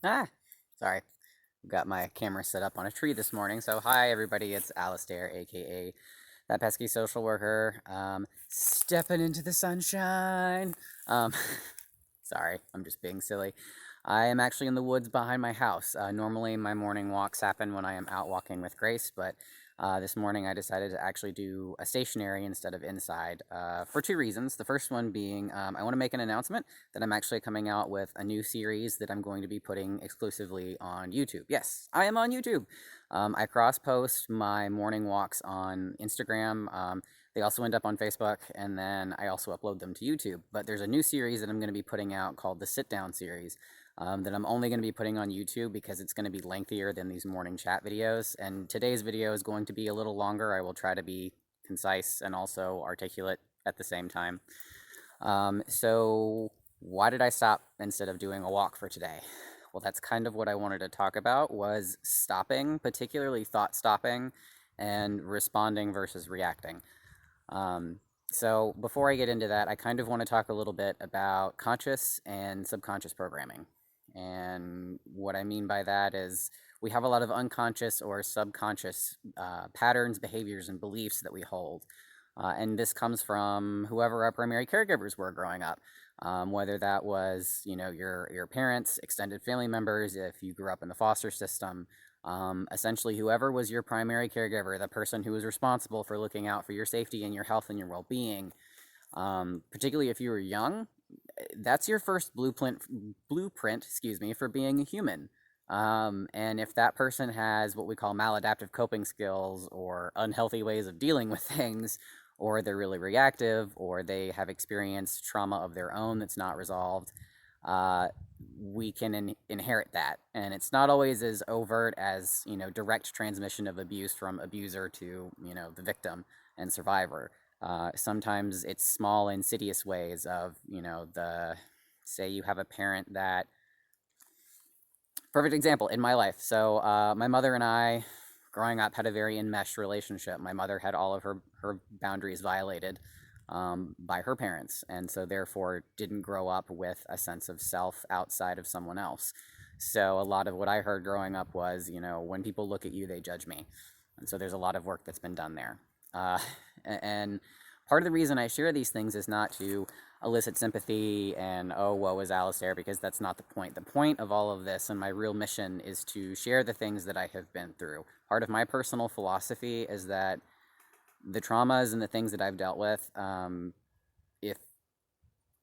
Ah, sorry. Got my camera set up on a tree this morning. So, hi everybody, it's Alistair, aka that pesky social worker. Stepping into the sunshine. Um, sorry, I'm just being silly. I am actually in the woods behind my house. Normally, my morning walks happen when I am out walking with Grace, but this morning I decided to actually do a stationary instead of inside for two reasons. The first one being I want to make an announcement that I'm actually coming out with a new series that I'm going to be putting exclusively on YouTube. Yes, I am on YouTube. I cross post my morning walks on Instagram. They also end up on Facebook, and then I also upload them to YouTube. But there's a new series that I'm going to be putting out called the Sit Down series that I'm only going to be putting on YouTube because it's going to be lengthier than these morning chat videos. And today's video is going to be a little longer. I will try to be concise and also articulate at the same time. So why did I stop instead of doing a walk for today? Well, that's kind of what I wanted to talk about was stopping, particularly thought stopping and responding versus reacting. So before I get into that, I kind of want to talk a little bit about conscious and subconscious programming. And what I mean by that is we have a lot of unconscious or subconscious patterns, behaviors, and beliefs that we hold. And this comes from whoever our primary caregivers were growing up. Whether that was, your parents, extended family members, if you grew up in the foster system, essentially whoever was your primary caregiver, the person who was responsible for looking out for your safety and your health and your well-being, particularly if you were young, that's your first blueprint, excuse me, for being a human. And if that person has what we call maladaptive coping skills or unhealthy ways of dealing with things, or they're really reactive, or they have experienced trauma of their own that's not resolved, uh, we can inherit that. And it's not always as overt as, direct transmission of abuse from abuser to, the victim and survivor. Sometimes it's small, insidious ways of, say you have a parent that, perfect example in my life. So, my mother and I, growing up, had a very enmeshed relationship. My mother had all of her boundaries violated by her parents, and so therefore didn't grow up with a sense of self outside of someone else. So, a lot of what I heard growing up was, when people look at you, they judge me. And so there's a lot of work that's been done there. Uh, and part of the reason I share these things is not to elicit sympathy and, oh, woe is Alistair, because that's not the point. The point of all of this and my real mission is to share the things that I have been through. Part of my personal philosophy is that the traumas and the things that I've dealt with, if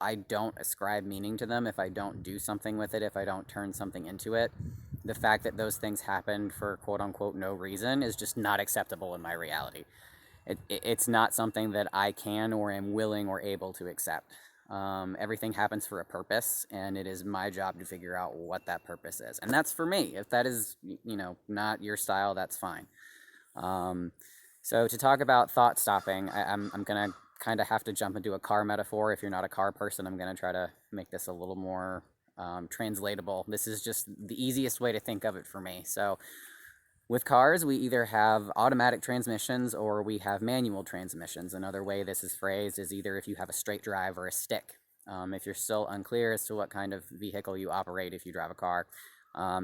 I don't ascribe meaning to them, if I don't do something with it, if I don't turn something into it, the fact that those things happened for quote unquote no reason is just not acceptable in my reality. It's not something that I can or am willing or able to accept. Everything happens for a purpose, and it is my job to figure out what that purpose is. And that's for me. If that is, not your style, that's fine. Um, so to talk about thought stopping, I'm going to kind of have to jump into a car metaphor. If you're not a car person, I'm going to try to make this a little more translatable. This is just the easiest way to think of it for me. So with cars, we either have automatic transmissions or we have manual transmissions. Another way this is phrased is either if you have a straight drive or a stick. If you're still unclear as to what kind of vehicle you operate if you drive a car,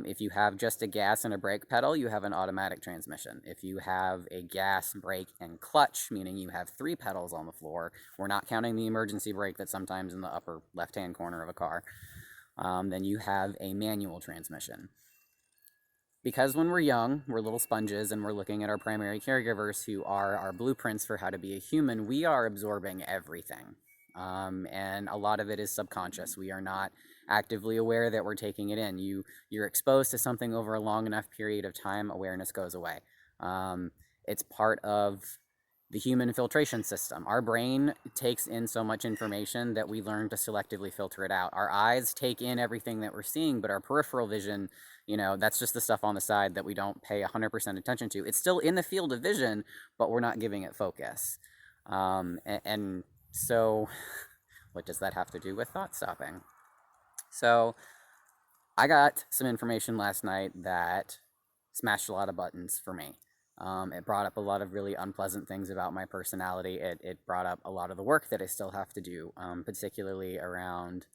if you have just a gas and a brake pedal, you have an automatic transmission. If you have a gas, brake, and clutch, meaning you have three pedals on the floor, we're not counting the emergency brake that's sometimes in the upper left-hand corner of a car, then you have a manual transmission. Because when we're young, we're little sponges and we're looking at our primary caregivers who are our blueprints for how to be a human, we are absorbing everything. And a lot of it is subconscious. We are not actively aware that we're taking it in. You're exposed to something over a long enough period of time, awareness goes away. It's part of the human filtration system. Our brain takes in so much information that we learn to selectively filter it out. Our eyes take in everything that we're seeing, but our peripheral vision, that's just the stuff on the side that we don't pay 100% attention to. It's still in the field of vision, but we're not giving it focus. And so, what does that have to do with thought stopping? So, I got some information last night that smashed a lot of buttons for me. It brought up a lot of really unpleasant things about my personality. It brought up a lot of the work that I still have to do, particularly around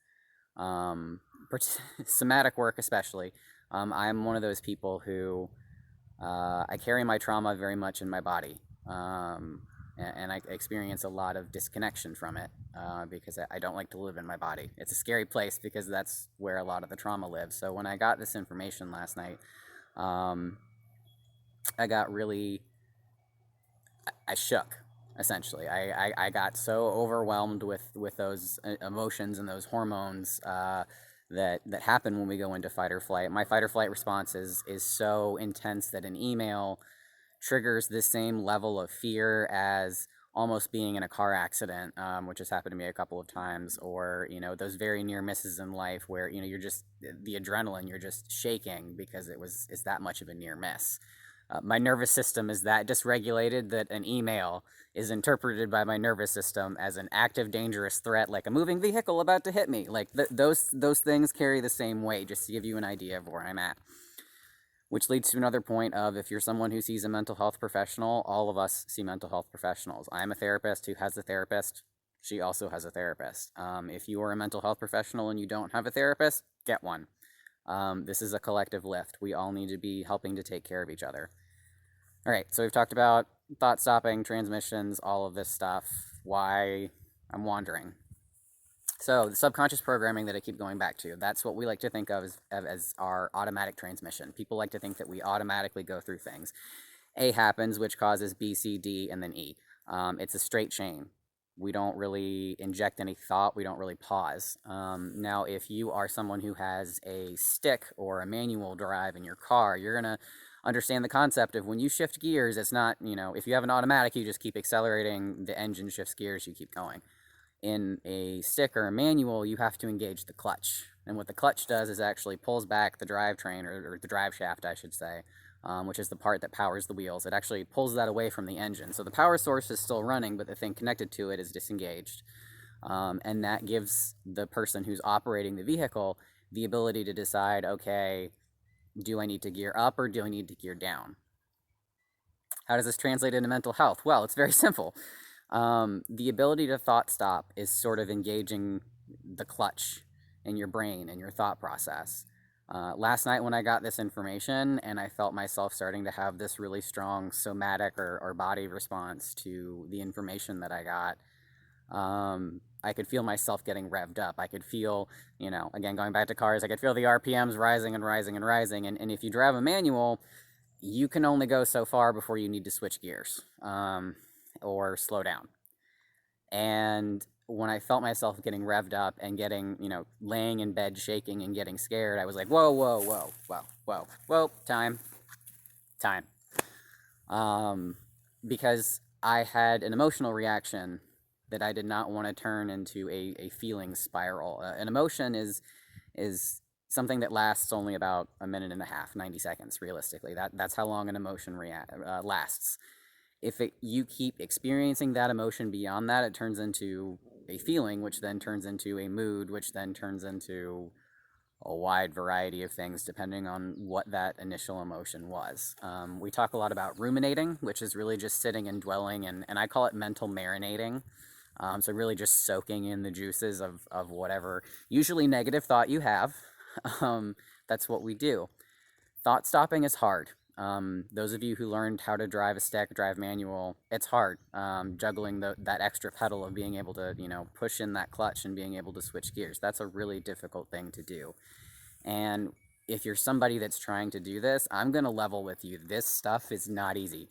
somatic work especially, I'm one of those people who I carry my trauma very much in my body, and I experience a lot of disconnection from it because I don't like to live in my body. It's a scary place because that's where a lot of the trauma lives. So when I got this information last night, um, I got really, I shook. Essentially, I got so overwhelmed with those emotions and those hormones that happen when we go into fight or flight. My fight or flight response is so intense that an email triggers the same level of fear as almost being in a car accident, which has happened to me a couple of times, or those very near misses in life where you're just the adrenaline, you're just shaking because it's that much of a near miss. My nervous system is that dysregulated that an email is interpreted by my nervous system as an active, dangerous threat, like a moving vehicle about to hit me. Like those things carry the same weight. Just to give you an idea of where I'm at. Which leads to another point of, if you're someone who sees a mental health professional, all of us see mental health professionals. I'm a therapist who has a therapist. She also has a therapist. If you are a mental health professional and you don't have a therapist, get one. This is a collective lift. We all need to be helping to take care of each other. All right, so we've talked about thought stopping, transmissions, all of this stuff, why I'm wandering. So the subconscious programming that I keep going back to, that's what we like to think of as our automatic transmission. People like to think that we automatically go through things. A happens, which causes B, C, D, and then E. It's a straight chain. We don't really inject any thought. We don't really pause. Now, if you are someone who has a stick or a manual drive in your car, you're going to understand the concept of when you shift gears, it's not, if you have an automatic, you just keep accelerating, the engine shifts gears, you keep going. In a stick or a manual, you have to engage the clutch. And what the clutch does is actually pulls back the drivetrain, or the drive shaft, I should say, which is the part that powers the wheels. It actually pulls that away from the engine. So the power source is still running, but the thing connected to it is disengaged. And that gives the person who's operating the vehicle the ability to decide, okay, do I need to gear up or do I need to gear down? How does this translate into mental health? Well, it's very simple. The ability to thought stop is sort of engaging the clutch in your brain and your thought process. Last night when I got this information and I felt myself starting to have this really strong somatic or body response to the information that I got, I could feel myself getting revved up. I could feel, again, going back to cars, I could feel the RPMs rising and rising and rising. And if you drive a manual, you can only go so far before you need to switch gears or slow down. And when I felt myself getting revved up and getting, laying in bed shaking and getting scared, I was like, whoa, whoa, whoa, whoa, whoa, whoa, time. Because I had an emotional reaction that I did not want to turn into a feeling spiral. An emotion is something that lasts only about a minute and a half, 90 seconds, realistically. That's how long an emotion lasts. If you keep experiencing that emotion beyond that, it turns into a feeling, which then turns into a mood, which then turns into a wide variety of things depending on what that initial emotion was. We talk a lot about ruminating, which is really just sitting and dwelling, and I call it mental marinating. So really just soaking in the juices of whatever, usually negative thought you have. That's what we do. Thought stopping is hard. Those of you who learned how to drive a stick, drive manual, it's hard. Juggling that extra pedal of being able to, push in that clutch and being able to switch gears. That's a really difficult thing to do. And if you're somebody that's trying to do this, I'm going to level with you. This stuff is not easy.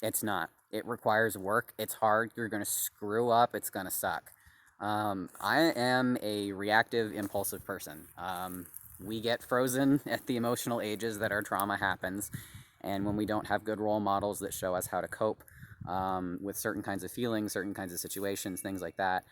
It's not. It requires work. It's hard. You're going to screw up. It's going to suck. I am a reactive, impulsive person. We get frozen at the emotional ages that our trauma happens. And when we don't have good role models that show us how to cope with certain kinds of feelings, certain kinds of situations, things like that,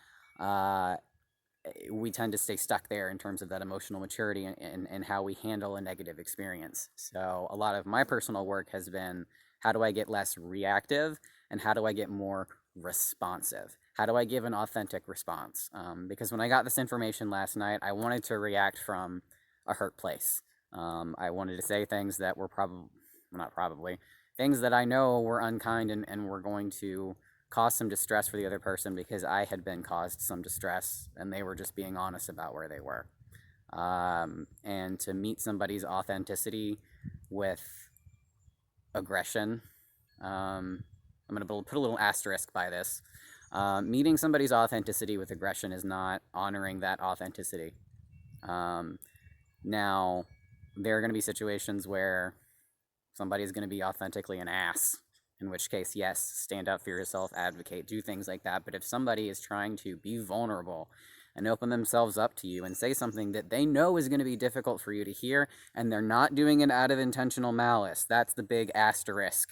we tend to stay stuck there in terms of that emotional maturity and how we handle a negative experience. So a lot of my personal work has been, how do I get less reactive and how do I get more responsive? How do I give an authentic response? Because when I got this information last night, I wanted to react from a hurt place. I wanted to say things that were things that I know were unkind and were going to cause some distress for the other person because I had been caused some distress and they were just being honest about where they were. And to meet somebody's authenticity with aggression, I'm going to put a little asterisk by this. Meeting somebody's authenticity with aggression is not honoring that authenticity. Now, there are going to be situations where somebody's going to be authentically an ass, in which case, yes, stand up for yourself, advocate, do things like that. But if somebody is trying to be vulnerable and open themselves up to you and say something that they know is going to be difficult for you to hear, and they're not doing it out of intentional malice, that's the big asterisk.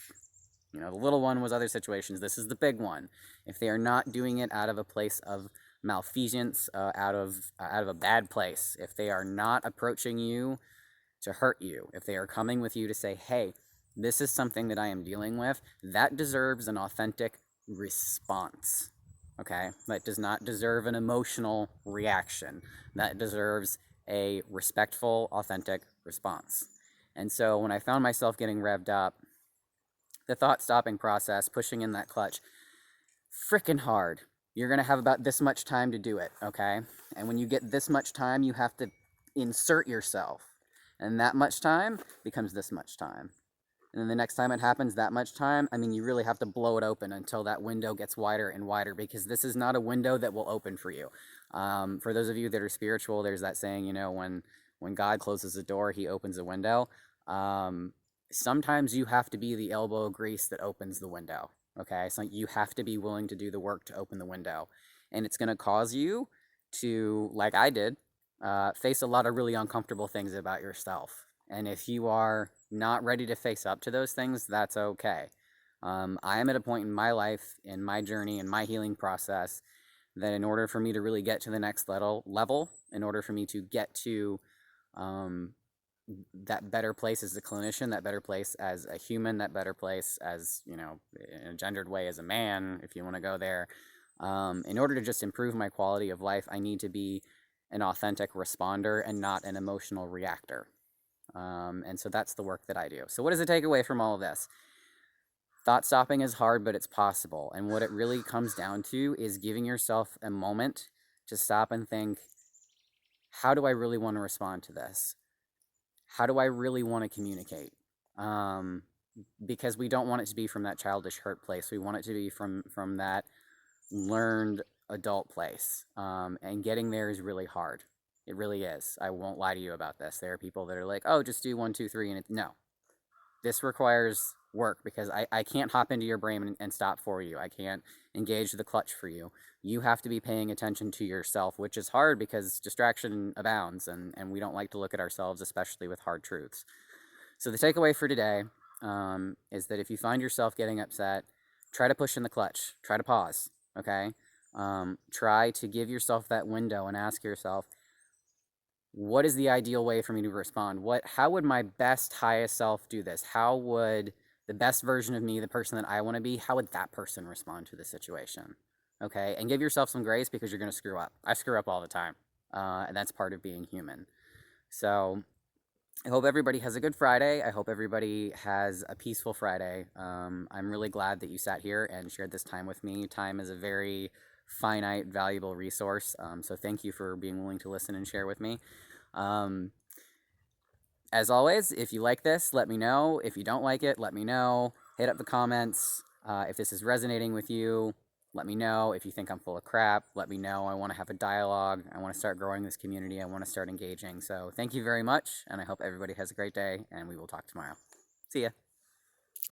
You know, the little one was other situations. This is the big one. If they are not doing it out of a place of malfeasance, out of a bad place, if they are not approaching you to hurt you, if they are coming with you to say, hey, this is something that I am dealing with, that deserves an authentic response. Okay? That does not deserve an emotional reaction. That deserves a respectful, authentic response. And so when I found myself getting revved up, the thought stopping process, pushing in that clutch, freaking hard. You're going to have about this much time to do it, okay? And when you get this much time, you have to insert yourself. And that much time becomes this much time. And then the next time it happens, that much time, I mean, you really have to blow it open until that window gets wider and wider, because this is not a window that will open for you. For those of you that are spiritual, there's that saying, you know, when God closes a door, he opens a window. Sometimes you have to be the elbow grease that opens the window. Okay, so you have to be willing to do the work to open the window. And it's going to cause you to, like I did, face a lot of really uncomfortable things about yourself. And if you are not ready to face up to those things, that's okay. I am at a point in my life, in my journey, in my healing process, that in order for me to really get to the next level, in order for me to get to that better place as a clinician, that better place as a human, that better place as, you know, in a gendered way as a man, if you want to go there, in order to just improve my quality of life, I need to be an authentic responder and not an emotional reactor. And so that's the work that I do. So what does it take away from all of this? Thought stopping is hard, but it's possible. And what it really comes down to is giving yourself a moment to stop and think, how do I really want to respond to this? How do I really want to communicate? Because we don't want it to be from that childish hurt place. We want it to be from that learned adult place. And getting there is really hard. It really is. I won't lie to you about this. There are people that are like, oh, just do 1, 2, 3. And no, this requires work, because I can't hop into your brain and stop for you. I can't engage the clutch for you. You have to be paying attention to yourself, which is hard because distraction abounds, and we don't like to look at ourselves, especially with hard truths. So the takeaway for today is that if you find yourself getting upset, try to push in the clutch. Try to pause, okay? Try to give yourself that window and ask yourself, what is the ideal way for me to respond? How would my best, highest self do this? How would the best version of me, the person that I want to be, how would that person respond to the situation? Okay, and give yourself some grace, because you're going to screw up. I screw up all the time, and that's part of being human. So I hope everybody has a good Friday. I hope everybody has a peaceful Friday. I'm really glad that you sat here and shared this time with me. Time is a very finite, valuable resource. So thank you for being willing to listen and share with me. As always, if you like this, let me know. If you don't like it, let me know. Hit up the comments. If this is resonating with you, let me know. If you think I'm full of crap, let me know. I want to have a dialogue. I want to start growing this community. I want to start engaging. So thank you very much, and I hope everybody has a great day, and we will talk tomorrow. See ya.